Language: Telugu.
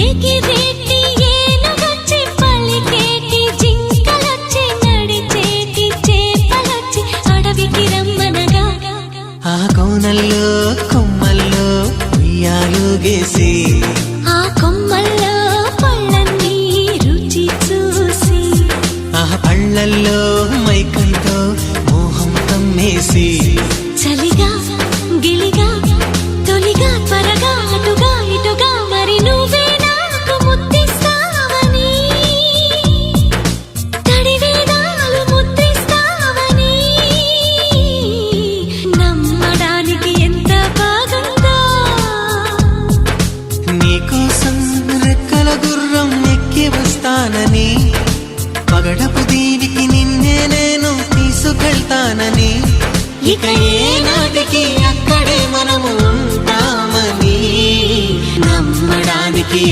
ఎగిరేటి ఏనుగొచ్చి పలికేటి జింకలొచ్చి నడిచేటి చేపలొచ్చి అడవికి రమ్మనగా ఆ కోనల్లో కొమ్మల్లో ఉయ్యాలుగేసి ఆ కొమ్మల్లో పళ్ళన్నీ రుచి చూసి ఆ పళ్ళల్లో మైకంతో మోహం కమ్మేసి చలిగా గిలిగా తొలిగా త్వరగా అటుగా ఇటుగా మరి నువ్వే నాకు ముద్దిస్తావని తడివేదాలు ముద్దిస్తావని నమ్మడానికి ఎంత బాగుందో నీకోసం రెక్కల గుర్రం ఎక్కి వస్తానని పగడపు దీవికి నిన్నే నేను తీసుకెళ్తానని ఇక ఏనాటికి అక్కడే మనము ఉంటామని నమ్మడానికి